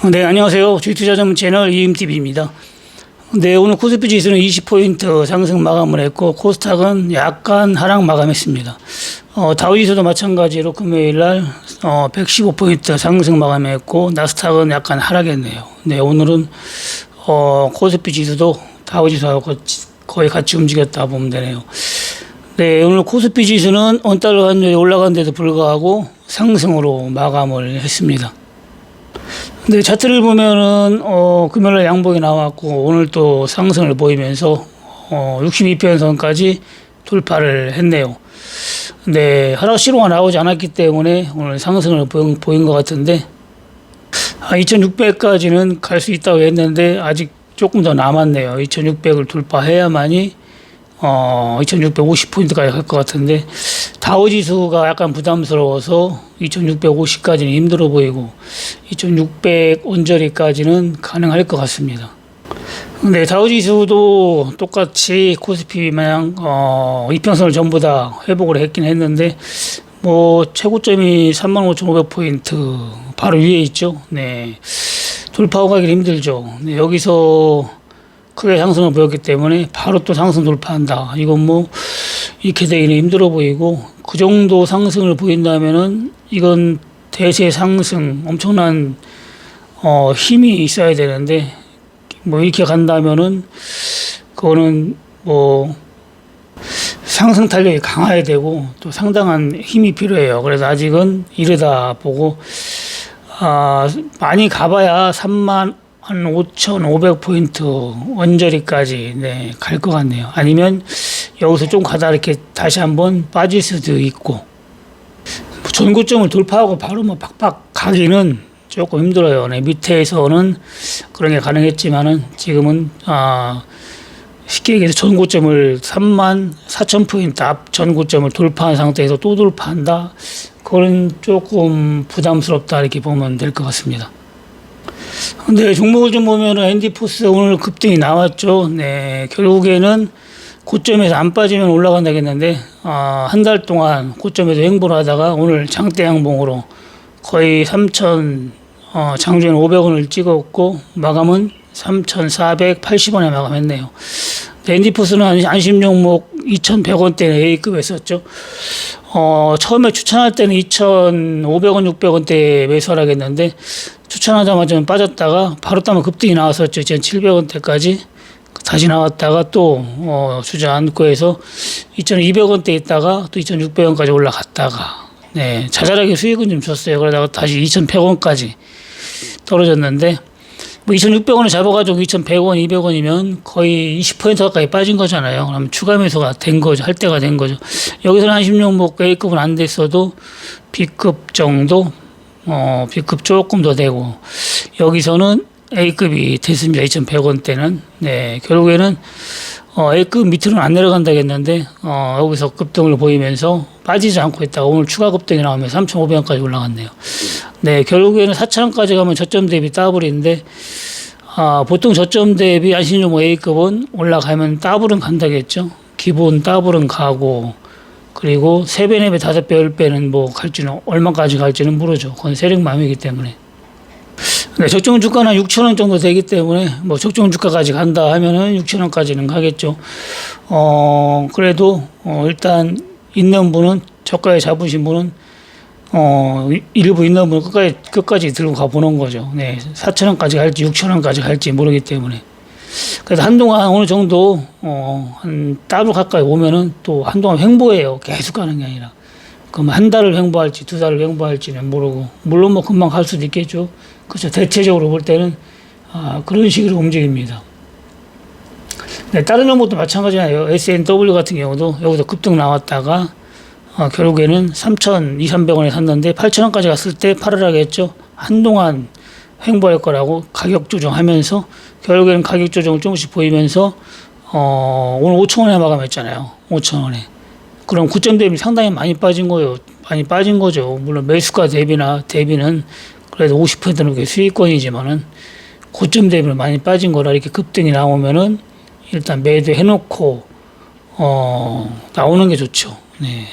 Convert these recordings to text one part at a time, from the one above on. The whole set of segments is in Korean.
네, 안녕하세요. 주식투자 전문 채널 이임TV입니다. 네, 오늘 코스피 지수는 20포인트 상승 마감을 했고, 코스닥은 약간 하락 마감했습니다. 다우지수도 마찬가지로 금요일 날 115포인트 상승 마감했고, 나스닥은 약간 하락했네요. 네, 오늘은 코스피 지수도 다우지수하고 거의 같이 움직였다 보면 되네요. 네, 오늘 코스피 지수는 원달러 환율이 올라간 데도 불구하고 상승으로 마감을 했습니다. 네, 차트를 보면은 금요일날 양봉이 나왔고 오늘 또 상승을 보이면서 62편선까지 돌파를 했네요. 네, 하락 시로가 나오지 않았기 때문에 오늘 상승을 보인 것 같은데 2600까지는 갈 수 있다고 했는데 아직 조금 더 남았네요. 2600을 돌파해야만이 2650포인트까지 갈 것 같은데 다우지수가 약간 부담스러워서 2650까지는 힘들어 보이고 2600 언저리까지는 가능할 것 같습니다. 근데 다우지수도 똑같이 코스피 마냥 이평선을 전부 다 회복을 했긴 했는데 뭐 최고점이 35,500포인트 바로 위에 있죠. 네, 돌파하고 가기 힘들죠. 네, 여기서 크게 상승을 보였기 때문에 바로 또 상승 돌파한다. 이건 뭐 이렇게 되기는 힘들어 보이고 그 정도 상승을 보인다면은 이건 대세 상승 엄청난 힘이 있어야 되는데 뭐 이렇게 간다면은 그거는 뭐 상승 탄력이 강해야 되고 또 상당한 힘이 필요해요. 그래서 아직은 이르다 보고 많이 가봐야 35,500포인트 언저리까지 네, 갈 것 같네요. 아니면 여기서 좀 가다 이렇게 다시 한번 빠질 수도 있고 전고점을 돌파하고 바로 뭐 팍팍 가기는 조금 힘들어요. 네, 밑에서는 그런 게 가능했지만은 지금은 쉽게 얘기해서 전고점을 34,000포인트 앞 전고점을 돌파한 상태에서 또 돌파한다. 그건 조금 부담스럽다 이렇게 보면 될 것 같습니다. 근데 종목을 좀 보면은 엔디포스 오늘 급등이 나왔죠. 네, 결국에는 고점에서 안 빠지면 올라간다겠는데 한 달 동안 고점에서 횡보를 하다가 오늘 장대 양봉으로 거의 3천 장중에 500원을 찍었고 마감은 3,480원에 마감했네요. 엔디포스는 안심 종목 2,100원대 A급 했었죠. 처음에 추천할 때는 2,500원, 600원대 매수를 하겠는데 추천하자마자 빠졌다가 바로 따면 급등이 나왔었죠. 2,700원대까지 다시 나왔다가 또 주저앉고 해서 2,200원대 있다가 또 2,600원까지 올라갔다가 네, 자잘하게 수익은 좀 줬어요. 그러다가 다시 2,100원까지 떨어졌는데 뭐 2,600원을 잡아가지고 2,100원, 200원이면 거의 20% 가까이 빠진 거잖아요. 그럼 추가 매수가 된 거죠. 할 때가 된 거죠. 여기서는 한심 종목 A급은 안 됐어도 B급 정도, B급 조금 더 되고 여기서는 A급이 됐습니다. 2,100원대는. 네, 결국에는 A급 밑으로는 안 내려간다겠는데 여기서 급등을 보이면서 빠지지 않고 있다가 오늘 추가 급등이 나오면서 3,500원까지 올라갔네요. 네, 결국에는 4,000원까지 가면 저점 대비 더블인데 보통 저점 대비 안심종목 A급은 올라가면 더블은 간다겠죠. 기본 더블은 가고 그리고 3배, 4배, 5배, 10배는 뭐 갈지는 얼마까지 갈지는 모르죠. 그건 세력맘이기 때문에. 네, 적정 주가는 6,000원 정도 되기 때문에 뭐 적정 주가까지 간다 하면은 6,000원까지는 가겠죠. 그래도 일단 있는 분은 저가에 잡으신 분은 일부 있는 분은 끝까지 들고 가보는 거죠. 네, 4,000원까지 갈지 6,000원까지 갈지 모르기 때문에. 그래서 한동안 어느 정도 한 달로 가까이 오면은 또 한동안 횡보해요. 계속 가는 게 아니라. 그럼 한 달을 횡보할지 2달을 횡보할지는 모르고 물론 뭐 금방 갈 수도 있겠죠. 그렇죠. 대체적으로 볼 때는 그런 식으로 움직입니다. 네, 다른 종목도 마찬가지예요. SNW 같은 경우도 여기서 급등 나왔다가 결국에는 3,200~300원에 샀는데 8,000원까지 갔을 때 팔으라고 했죠. 한동안 횡보할 거라고 가격 조정하면서 결국에는 가격 조정을 조금씩 보이면서 오늘 5,000원에 마감했잖아요. 5,000원에. 그럼 고점 대비 상당히 많이 빠진 거예요. 많이 빠진 거죠. 물론 매수가 대비는 그래도 50%는 그게 수익권이지만은 고점 대비는 많이 빠진 거라 이렇게 급등이 나오면은 일단 매도해 놓고 나오는 게 좋죠. 네.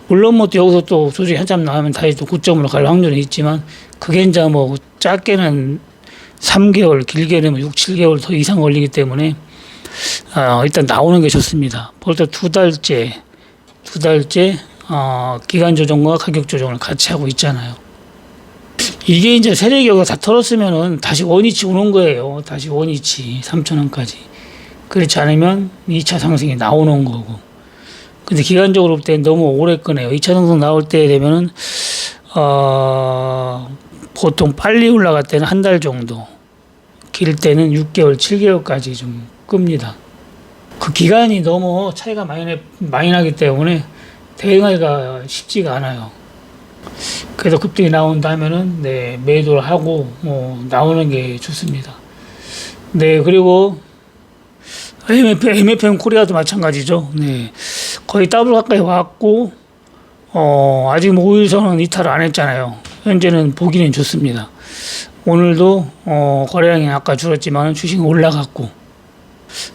물론 뭐 여기서 또 조직이 한참 나오면 다시 또 고점으로 갈 확률은 있지만 그게 이제 뭐 작게는 3개월, 길게 되면 6, 7개월 더 이상 걸리기 때문에 일단 나오는 게 좋습니다. 벌써 두 달째 기간 조정과 가격 조정을 같이 하고 있잖아요. 이게 이제 세력이가 다 털었으면은 다시 원위치 오는 거예요. 다시 원위치 3,000원까지. 그렇지 않으면 2차 상승이 나오는 거고. 근데 기간적으로 볼 때 너무 오래 끄네요. 2차 상승 나올 때 되면은 보통 빨리 올라갈 때는 한 달 정도, 길 때는 6개월, 7개월까지 좀 끕니다. 그 기간이 너무 차이가 많이 나기 때문에 대응하기가 쉽지가 않아요. 그래서 급등이 나온다면은 매도를 하고 나오는 게 좋습니다. 그리고 MFM 코리아도 마찬가지죠. 거의 더블 가까이 왔고 아직 5일선은 이탈을 안 했잖아요. 현재는 보기는 좋습니다. 오늘도 거래량이 아까 줄었지만 주식이 올라갔고,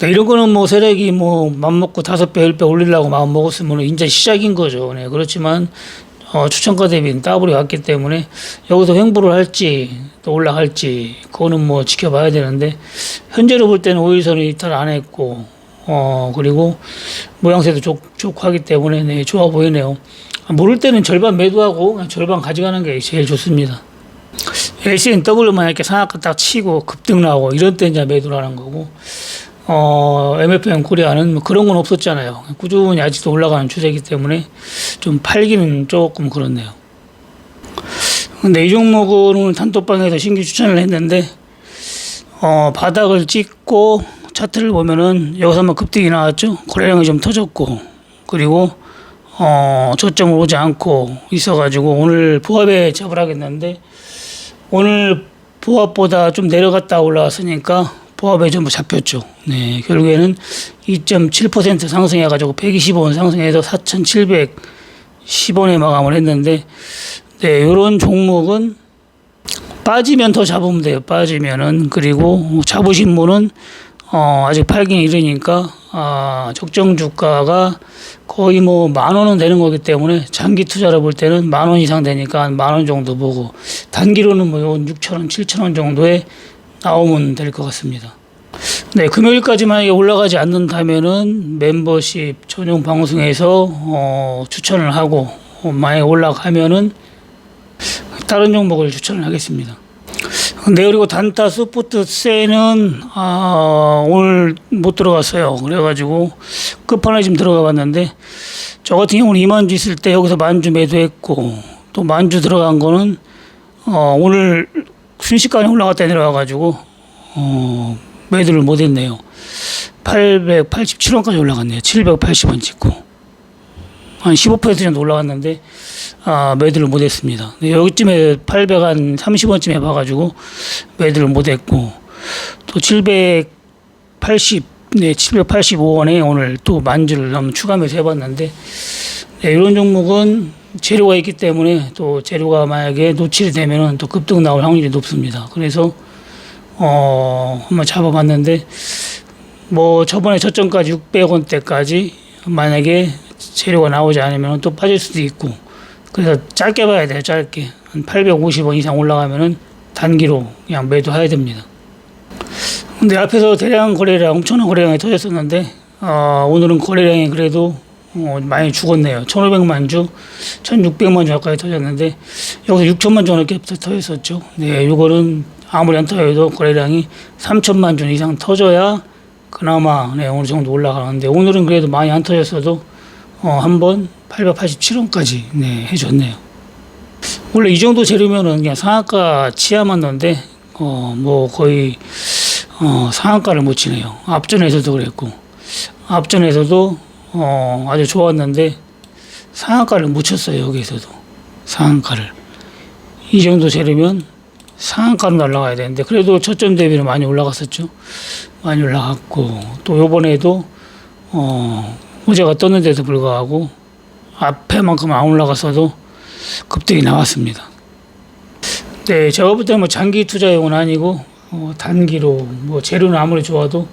이런 거는 세력이 맘먹고 5배, 10배 올리려고 마음 먹었으면 이제 시작인 거죠. 그렇지만 추천가 대비는 더블이 왔기 때문에 여기서 횡보를 할지 또 올라갈지 그거는 지켜봐야 되는데, 현재로 볼 때는 5일선이 이탈 안 했고 그리고 모양새도 좋고 하기 때문에 좋아 보이네요. 모를 때는 절반 매도하고 그냥 절반 가져가는 게 제일 좋습니다. SNW만 이렇게 상한가 딱 치고 급등 나오고 이런 때 이제 매도를 하는 거고, MFM 코리아는 그런 건 없었잖아요. 꾸준히 아직도 올라가는 추세이기 때문에 좀 팔기는 조금 그렇네요. 근데 이 종목은 단톡방에서 신규 추천을 했는데, 바닥을 찍고 차트를 보면은 여기서 한번 급등이 나왔죠. 거래량이 좀 터졌고, 그리고 저점을 오지 않고 있어가지고 오늘 보합에 잡을 하겠는데, 오늘 보합보다 좀 내려갔다 올라왔으니까 보합에 전부 잡혔죠. 결국에는 2.7% 상승해가지고 125원 상승해서 4,710원에 마감을 했는데, 이런 종목은 빠지면 더 잡으면 돼요. 빠지면은. 그리고 잡으신 분은 아직 팔긴 이르니까 적정 주가가 거의 10,000원은 되는 거기 때문에 장기 투자를 볼 때는 10,000원 이상 되니까 한 10,000원 정도 보고, 단기로는 6,000원, 7,000원 정도에 나오면 될 것 같습니다. 금요일까지 만약에 올라가지 않는다면은 멤버십 전용 방송에서 추천을 하고, 만약에 올라가면은 다른 종목을 추천을 하겠습니다. 그리고 단타 스포츠세는 오늘 못 들어갔어요. 그래가지고 끝판에 지금 들어가 봤는데, 저 같은 경우는 2만주 있을 때 여기서 만주 매도했고, 또 만주 들어간 거는 오늘 순식간에 올라갔다 내려와가지고 매도를 못했네요. 887원까지 올라갔네요. 780원 찍고 한 15% 정도 올라갔는데 매도를 못했습니다. 여기쯤에 830원쯤 해봐가지고 매도를 못했고, 또 785원에 오늘 또 만주를 너무 추가 매수 해봤는데, 이런 종목은 재료가 있기 때문에 또 재료가 만약에 노출이 되면은 또 급등 나올 확률이 높습니다. 그래서 한번 잡아봤는데, 저번에 저점까지 600원대까지 만약에 재료가 나오지 않으면 또 빠질 수도 있고, 그래서 짧게 봐야 돼요. 짧게 한 850원 이상 올라가면은 단기로 그냥 매도해야 됩니다. 근데 앞에서 대량 거래량, 엄청난 거래량이 터졌었는데 오늘은 거래량이 그래도 많이 죽었네요. 1,500만 주, 1,600만 주 가까이 터졌는데, 여기서 6천만 주 넘게 터졌었죠. 요거는 아무리 안 터져도 거래량이 3천만 주 이상 터져야 그나마 어느 정도 올라가는데, 오늘은 그래도 많이 안 터졌어도 한번 887원까지 해줬네요. 원래 이 정도 재료면은 그냥 상한가 치야만 넣는데 거의 상한가를 못 치네요. 앞전에서도 그랬고, 앞전에서도 아주 좋았는데 상한가를 못 쳤어요. 여기서도 상한가를. 이 정도 재료면 상한가로 날아가야 되는데, 그래도 저점 대비는 많이 올라갔었죠. 많이 올라갔고, 또 요번에도 어제가 떴는데도 불구하고 앞에만큼 안 올라갔어도 급등이 나왔습니다. 제가 볼 때는 장기 투자용은 아니고 단기로 재료는 아무리 좋아도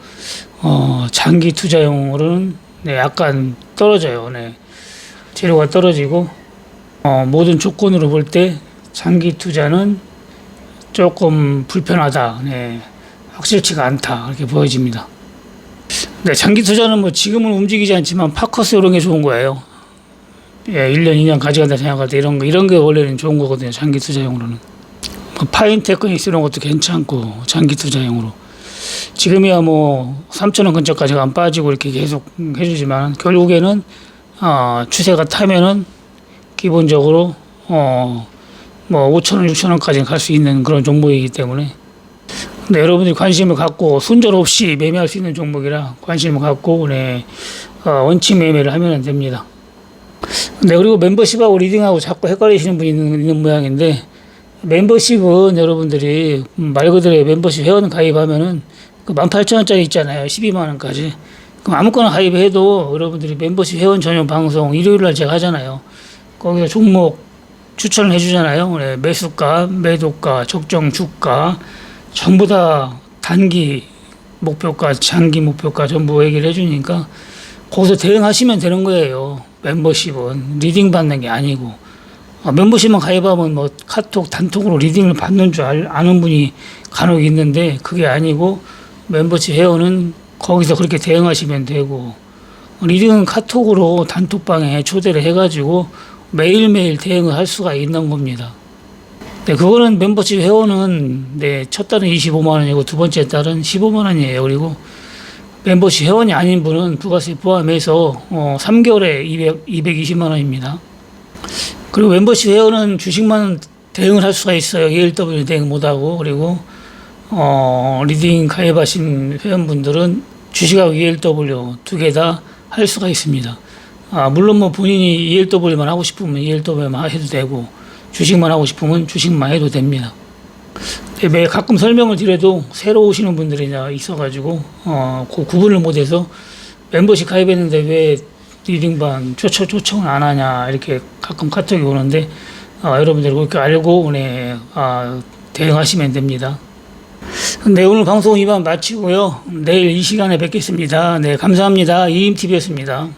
장기 투자용으로는 약간 떨어져요. 재료가 떨어지고 모든 조건으로 볼 때 장기 투자는 조금 불편하다. 네, 확실치가 않다. 이렇게 보여집니다. 네, 장기 투자는 뭐 지금은 움직이지 않지만 파커스 이런 게 좋은 거예요. 예, 1년, 2년 가져간다 생각할 때 이런 게 원래는 좋은 거거든요. 장기 투자용으로는. 뭐 파인테크닉스 이런 것도 괜찮고, 장기 투자용으로. 지금이야 뭐 3,000원 근처까지 안 빠지고 이렇게 계속 해주지만, 결국에는, 추세가 타면은 기본적으로, 뭐 5,000원, 6,000원까지 갈 수 있는 그런 종목이기 때문에, 네, 여러분들이 관심을 갖고 순절 없이 매매할 수 있는 종목이라 관심을 갖고, 네, 원칙 매매를 하면 됩니다. 네, 그리고 멤버십하고 리딩하고 자꾸 헷갈리시는 분이 있는 모양인데, 멤버십은 여러분들이 말 그대로 멤버십 회원 가입하면은 그 18,000원짜리 있잖아요. 12만원까지. 그럼 아무거나 가입해도 여러분들이 멤버십 회원 전용 방송 일요일날 제가 하잖아요. 거기서 종목 추천을 해주잖아요. 네, 매수가, 매도가, 적정 주가, 전부 다 단기 목표가, 장기 목표가 전부 얘기를 해주니까 거기서 대응하시면 되는 거예요. 멤버십은 리딩 받는 게 아니고, 멤버십만 가입하면 뭐 카톡 단톡으로 리딩을 받는 줄 아는 분이 간혹 있는데, 그게 아니고 멤버십 회원은 거기서 그렇게 대응하시면 되고, 리딩은 카톡으로 단톡방에 초대를 해가지고 매일매일 대응을 할 수가 있는 겁니다. 네, 그거는 멤버십 회원은, 네, 첫 달은 25만원이고 두 번째 달은 15만원이에요. 그리고 멤버십 회원이 아닌 분은 부가세 포함해서 3개월에 220만원입니다. 그리고 멤버십 회원은 주식만 대응을 할 수가 있어요. ELW 대응 못하고. 그리고 리딩 가입하신 회원분들은 주식하고 ELW 두 개 다 할 수가 있습니다. 물론 뭐 본인이 ELW만 하고 싶으면 ELW만 해도 되고, 주식만 하고 싶으면 주식만 해도 됩니다. 매 가끔 설명을 드려도 새로 오시는 분들이 있어가지고 그 구분을 못해서 멤버십 가입했는데 왜 리딩반 초청을 안 하냐 이렇게 가끔 카톡이 오는데, 여러분들 그렇게 알고, 네, 대응하시면 됩니다. 네, 오늘 방송 이만 마치고요. 내일 이 시간에 뵙겠습니다. 네, 감사합니다. 이임TV였습니다.